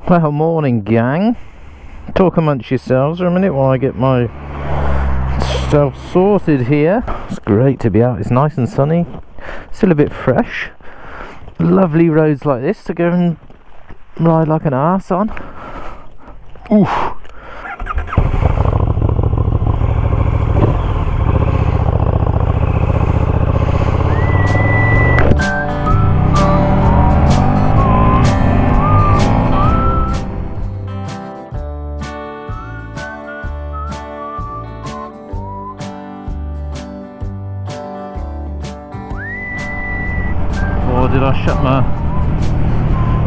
Well, morning gang. Talk amongst yourselves for a minute while I get my stuff sorted here. It's great to be out, it's nice and sunny, still a bit fresh. Lovely roads like this to go and ride like an arse on. Oof. Did I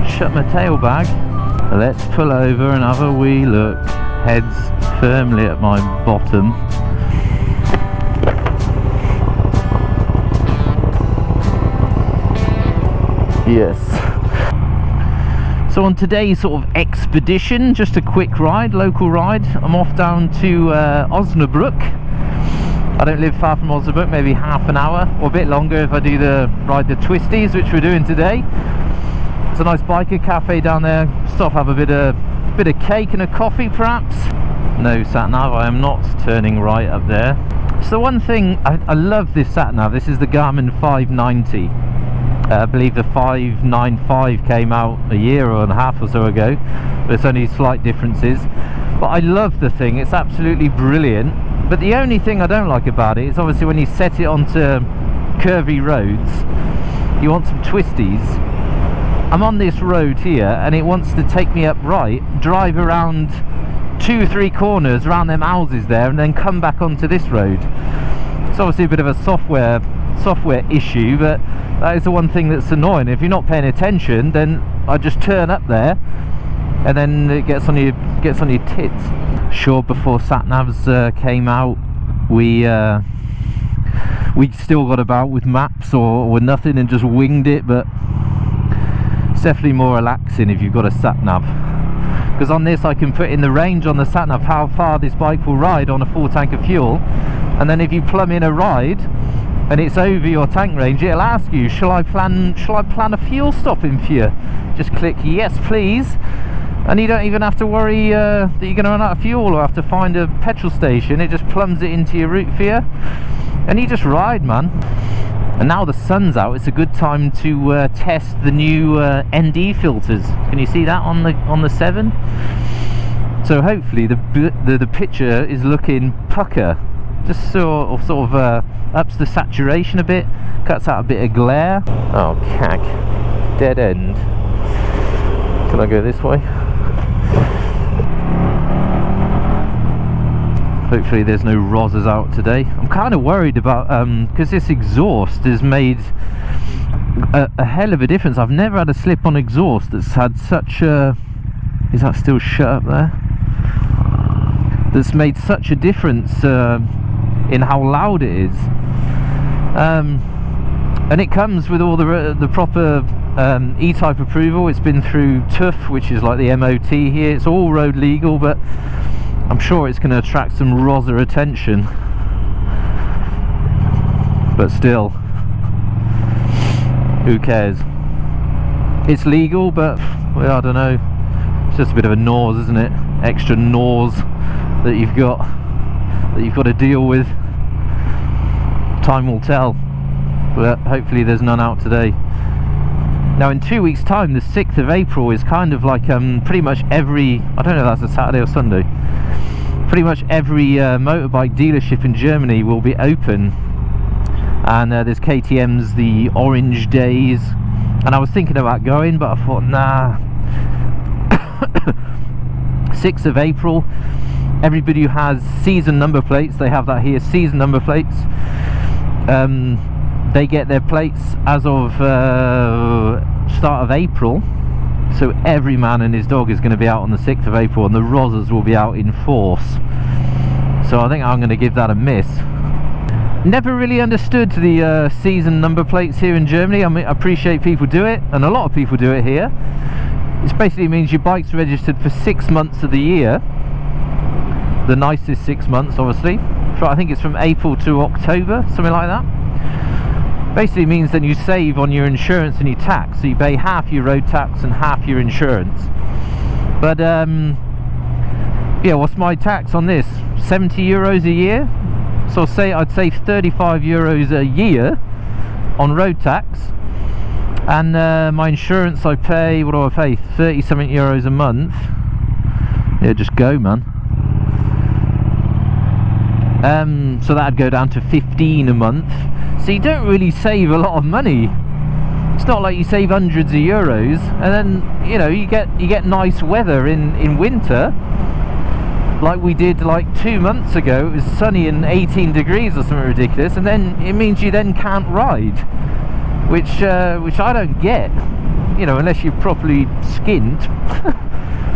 shut my tail bag? Let's pull over and have a wee look. Heads firmly at my bottom. Yes. So on today's sort of expedition, just a quick ride, local ride. I'm off down to Osnabrück. I don't live far from Osnabrück, maybe half an hour or a bit longer if I do ride the twisties, which we're doing today. It's a nice biker cafe down there. Stop, have a bit of cake and a coffee perhaps. No Sat-nav, I am not turning right up there. So one thing, I love this Sat-nav. This is the Garmin 590. I believe the 595 came out a year and a half or so ago. There's only slight differences, but I love the thing. It's absolutely brilliant. But the only thing I don't like about it is obviously when you set it onto curvy roads, you want some twisties. I'm on this road here and it wants to take me up right, drive around 2-3 corners around them houses there and then come back onto this road. It's obviously a bit of a software issue, but that is the one thing that's annoying. If you're not paying attention, then I just turn up there and then it gets on your tits. Sure, before Sat-navs came out, we still got about with maps or nothing and just winged it, but it's definitely more relaxing if you've got a Sat-nav, because on this I can put in the range on the Sat-nav how far this bike will ride on a full tank of fuel, and then if you plumb in a ride and it's over your tank range, it'll ask you, shall I plan a fuel stop in for you? Just click yes please, and you don't even have to worry that you're going to run out of fuel or have to find a petrol station. It just plumbs it into your route for you and you just ride, man. And now the sun's out, it's a good time to test the new ND filters. Can you see that on the 7? So hopefully the picture is looking pucker, just sort of ups the saturation a bit, cuts out a bit of glare. Oh cack, dead end. Can I go this way? Hopefully there's no rozzers out today. I'm kind of worried about because this exhaust has made a hell of a difference. I've never had a slip-on exhaust that's had such a, is that still shut up there? That's made such a difference in how loud it is. And it comes with all the proper E-type approval. It's been through TÜV, which is like the MOT here. It's all road legal, but I'm sure it's going to attract some rozzer attention. But still, who cares? It's legal, but well, I don't know. It's just a bit of a nose, isn't it? Extra nose that you've got to deal with. Time will tell, but hopefully there's none out today. Now in 2 weeks time, the 6th of April is kind of like pretty much every, I don't know if that's a Saturday or Sunday, pretty much every motorbike dealership in Germany will be open, and there's KTM's the Orange Days, and I was thinking about going, but I thought nah. 6th of April, everybody who has season number plates, they have that here, season number plates, they get their plates as of start of April. So every man and his dog is going to be out on the 6th of April, and the rozzers will be out in force. So I think I'm going to give that a miss. Never really understood the season number plates here in Germany. I mean, I appreciate people do it, and a lot of people do it here. It basically means your bike's registered for 6 months of the year. The nicest 6 months, obviously. I think it's from April to October, something like that. Basically means that you save on your insurance and your tax, so you pay half your road tax and half your insurance. But yeah, what's my tax on this? 70 euros a year. So I'd save 35 euros a year on road tax. And my insurance I pay, what do I pay? 30 something euros a month. Yeah, just go, man. So that'd go down to 15 a month. So you don't really save a lot of money. It's not like you save hundreds of euros, and then, you know, you get nice weather in winter, like we did like 2 months ago. It was sunny and 18 degrees or something ridiculous, and then it means you then can't ride, which I don't get, you know, unless you're properly skint.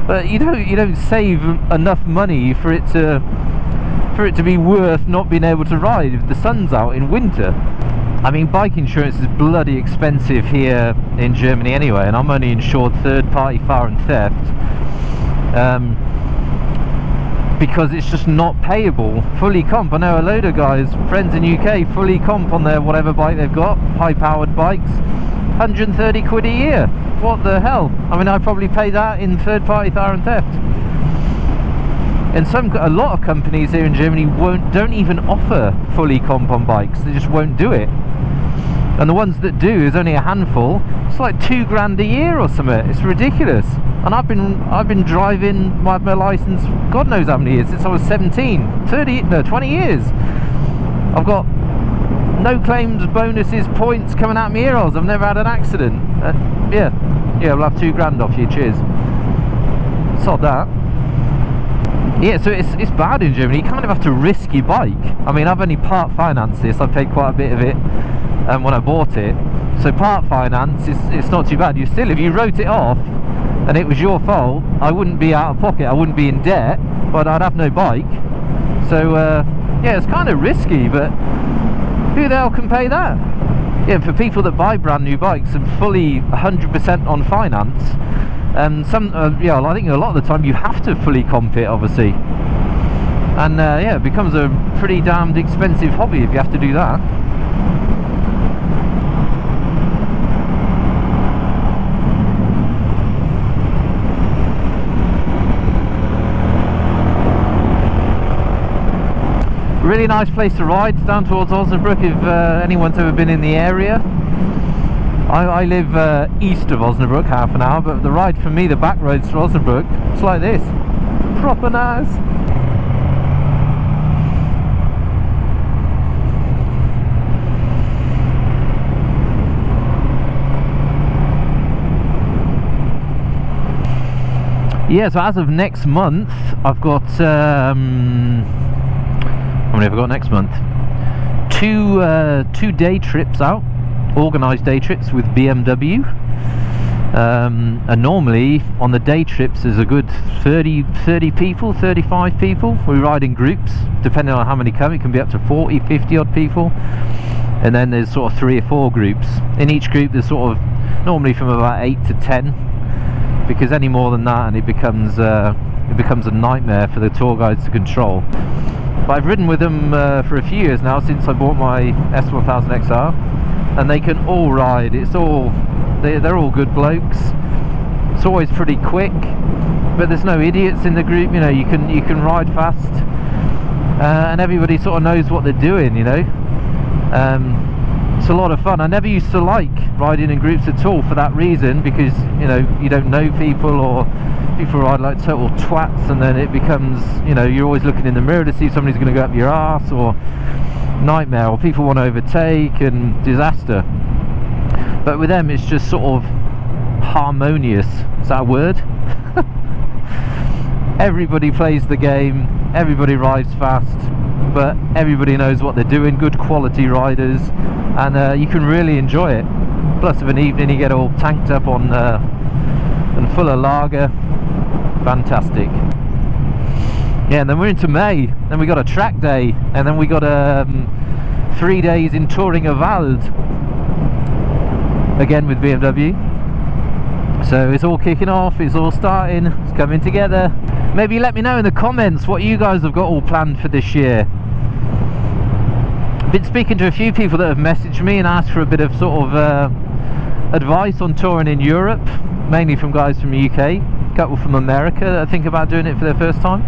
But you don't save enough money for it to be worth not being able to ride if the sun's out in winter. I mean, bike insurance is bloody expensive here in Germany anyway, and I'm only insured third-party fire and theft, because it's just not payable. Fully comp, I know a load of guys, friends in UK, fully comp on their whatever bike they've got, high-powered bikes, 130 quid a year. What the hell? I mean, I probably pay that in third-party fire and theft. And a lot of companies here in Germany don't even offer fully comp on bikes. They just won't do it. And the ones that do is only a handful. It's like 2 grand a year or something. It's ridiculous. And I've been driving my license God knows how many years, since I was 17, 20 years. I've got no claims, bonuses, points coming out my ear holes. I've never had an accident. Yeah, we'll have 2 grand off you. Cheers. Sod that. Yeah, so it's bad in Germany. You kind of have to risk your bike. I mean, I've only part financed this. I paid quite a bit of it when I bought it. So part finance, it's not too bad. If you wrote it off and it was your fault, I wouldn't be out of pocket. I wouldn't be in debt, but I'd have no bike. So yeah, it's kind of risky, but who the hell can pay that? Yeah, for people that buy brand new bikes and fully 100% on finance, yeah, I think a lot of the time you have to fully comp it, obviously, and yeah, it becomes a pretty damned expensive hobby if you have to do that. Really nice place to ride. It's down towards Osnabrück if anyone's ever been in the area. I live east of Osnabrück, half an hour, but the ride for me, the back roads to Osnabrück, it's like this. Proper nice. Yeah, so as of next month, I've got how many have I got next month? Two day trips out. Organised day trips with BMW, and normally on the day trips there's a good 30 people, 35 people. We ride in groups, depending on how many come. It can be up to 40, 50 odd people, and then there's sort of 3 or 4 groups. In each group there's sort of normally from about 8 to 10, because any more than that and it becomes a nightmare for the tour guides to control. But I've ridden with them for a few years now, since I bought my S1000XR, and they can all ride. They're all good blokes. It's always pretty quick, but there's no idiots in the group. You know, you can ride fast, and everybody sort of knows what they're doing, you know. It's a lot of fun. I never used to like riding in groups at all for that reason, because, you know, you don't know people, or people ride like total twats, and then it becomes, you know, you're always looking in the mirror to see if somebody's going to go up your arse, or nightmare, or people want to overtake, and disaster. But with them it's just sort of harmonious. Is that a word? Everybody plays the game, everybody rides fast, but everybody knows what they're doing. Good quality riders, and you can really enjoy it. Plus of an evening you get all tanked up on and full of lager. Fantastic. Yeah, and then we're into May, then we got a track day, and then we got 3 days in Thüringer Wald, again with BMW. So it's all kicking off, it's all starting, it's coming together. Maybe let me know in the comments what you guys have got all planned for this year. Been speaking to a few people that have messaged me and asked for a bit of sort of advice on touring in Europe, mainly from guys from the UK. A couple from America that think about doing it for their first time.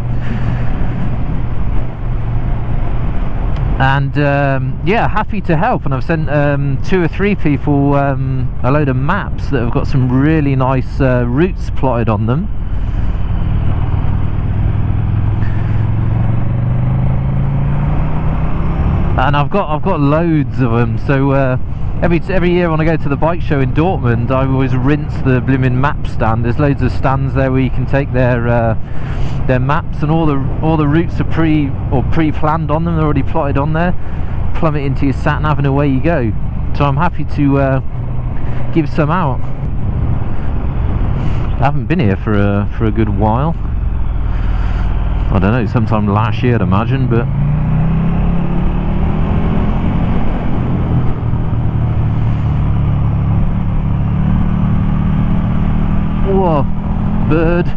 And yeah, happy to help, and I've sent 2 or 3 people a load of maps that have got some really nice routes plotted on them. And I've got loads of them, so every year when I go to the bike show in Dortmund, I always rinse the blooming map stand. There's loads of stands there where you can take their maps, and all the routes are pre-planned on them. They're already plotted on there. Plumb it into your sat-nav and away you go. So I'm happy to give some out. I haven't been here for a good while. I don't know, sometime last year I'd imagine, but whoa, bird.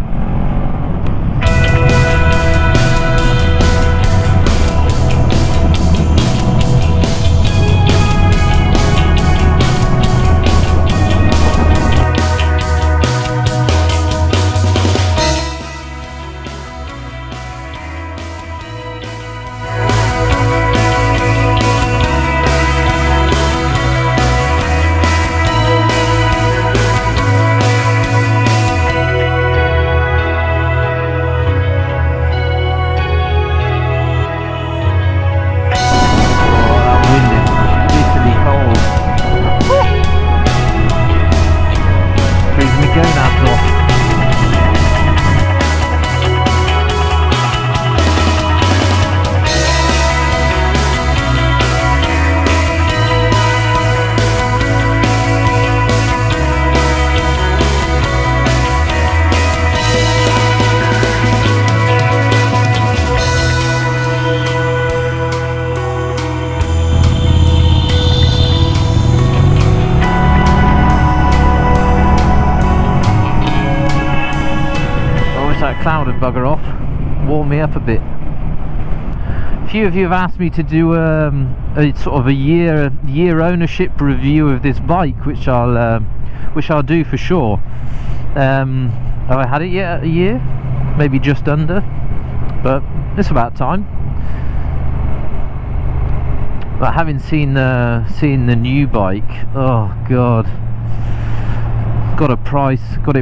Cloud and bugger off, warm me up a bit. A few of you have asked me to do a sort of a year ownership review of this bike, which I'll do for sure. Have I had it yet? A year, maybe just under, but it's about time. But having seen the new bike, oh god, got it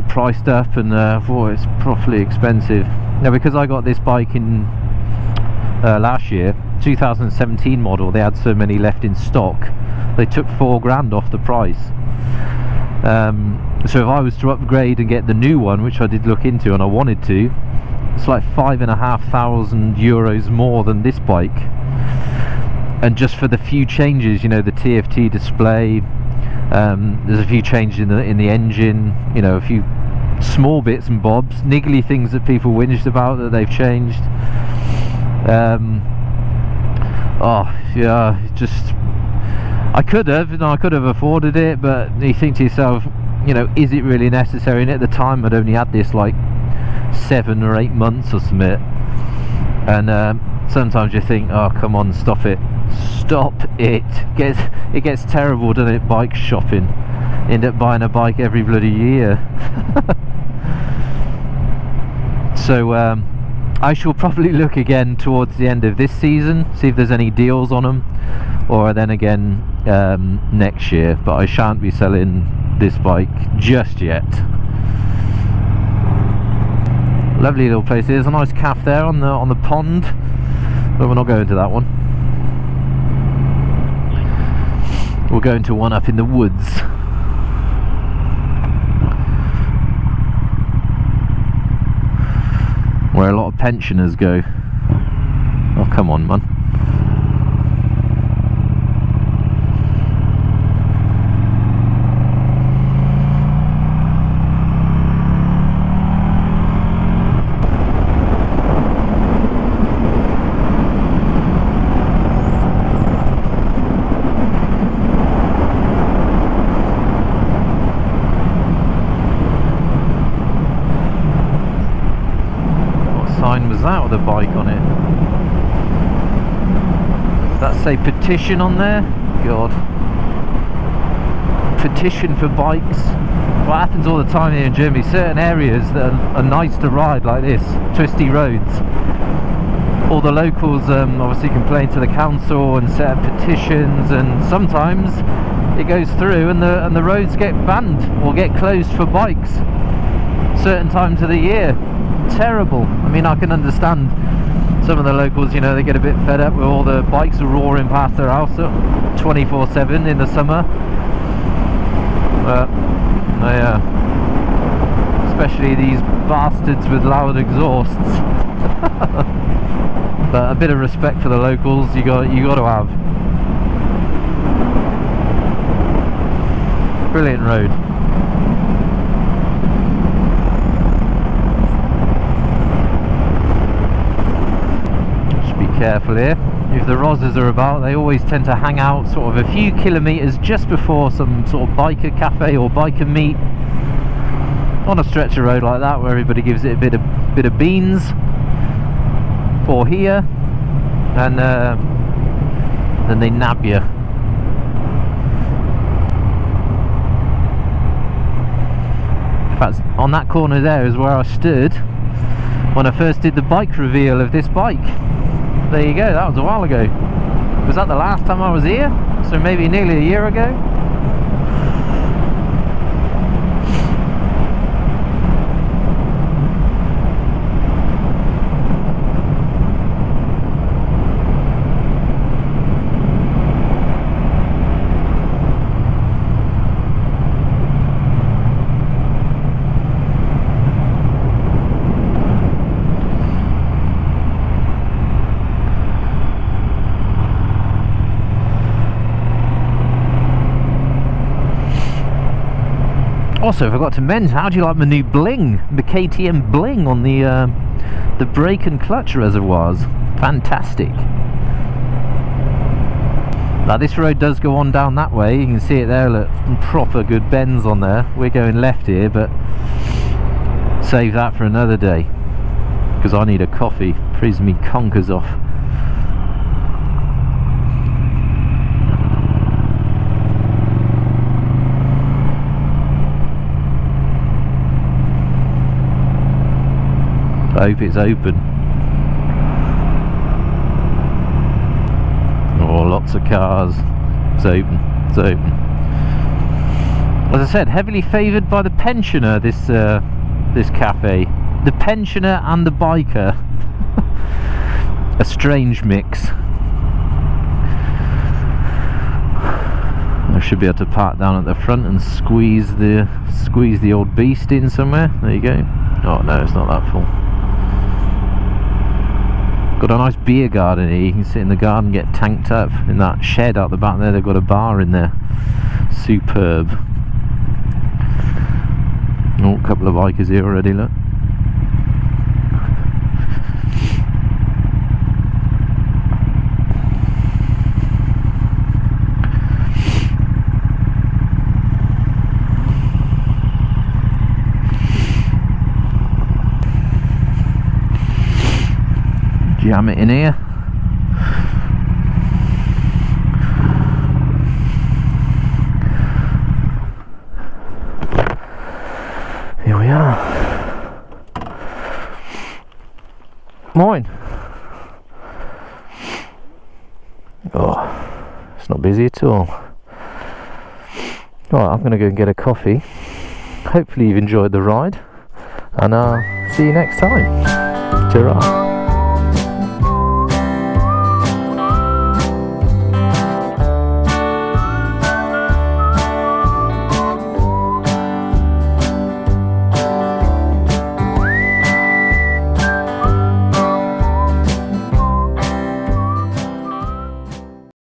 priced up, and boy, it's properly expensive. Now, because I got this bike in last year, 2017 model, they had so many left in stock, they took £4 off the price. So if I was to upgrade and get the new one, which I did look into and I wanted to, it's like €5,500 more than this bike. And just for the few changes, you know, the TFT display, there's a few changes in the engine, you know, a few small bits and bobs, niggly things that people whinged about that they've changed. Oh yeah, just I could have afforded it, but you think to yourself, you know, is it really necessary? And at the time I'd only had this like 7 or 8 months or something, and sometimes you think, oh come on, stop it. It gets terrible, doesn't it? Bike shopping, end up buying a bike every bloody year. So I shall probably look again towards the end of this season, see if there's any deals on them, or then again next year, but I shan't be selling this bike just yet. Lovely little place. There's a nice cafe there on the pond, but we're not going to that one. We're going to one up in the woods. Where a lot of pensioners go. Oh, come on, man. Was that with a bike on it? Does that say petition on there? God. Petition for bikes. what happens all the time here in Germany, certain areas that are nice to ride like this, twisty roads, all the locals obviously complain to the council and set up petitions, and sometimes it goes through and the roads get banned or get closed for bikes certain times of the year. Terrible. I mean, I can understand some of the locals, you know, they get a bit fed up with all the bikes roaring past their house 24/7 in the summer, but yeah, especially these bastards with loud exhausts. But a bit of respect for the locals you got to have. Brilliant road. Just be careful here. If the Rozzers are about, they always tend to hang out sort of a few kilometres just before some sort of biker cafe or biker meet on a stretch of road like that, where everybody gives it a bit of beans. Or here, and then they nab you. In fact, on that corner there is where I stood when I first did the bike reveal of this bike. There you go, that was a while ago. Was that the last time I was here? So maybe nearly a year ago? Also, I forgot to mention, how do you like my new bling, the KTM bling on the brake and clutch reservoirs? Fantastic. Now this road does go on down that way, you can see it there, look, proper good bends on there. We're going left here, but save that for another day, because I need a coffee, freeze me conkers off. I hope it's open. Oh, lots of cars. It's open. It's open. As I said, heavily favoured by the pensioner. This cafe, the pensioner and the biker. A strange mix. I should be able to park down at the front and squeeze the old beast in somewhere. There you go. Oh no, it's not that full. Got a nice beer garden here. You can sit in the garden, get tanked up. In that shed out the back there, they've got a bar in there. Superb. Oh, a couple of bikers here already, look. Jam it in here. Here we are. Morning. Oh, it's not busy at all. Right, I'm going to go and get a coffee. Hopefully you've enjoyed the ride, and I'll see you next time. Ta-ra.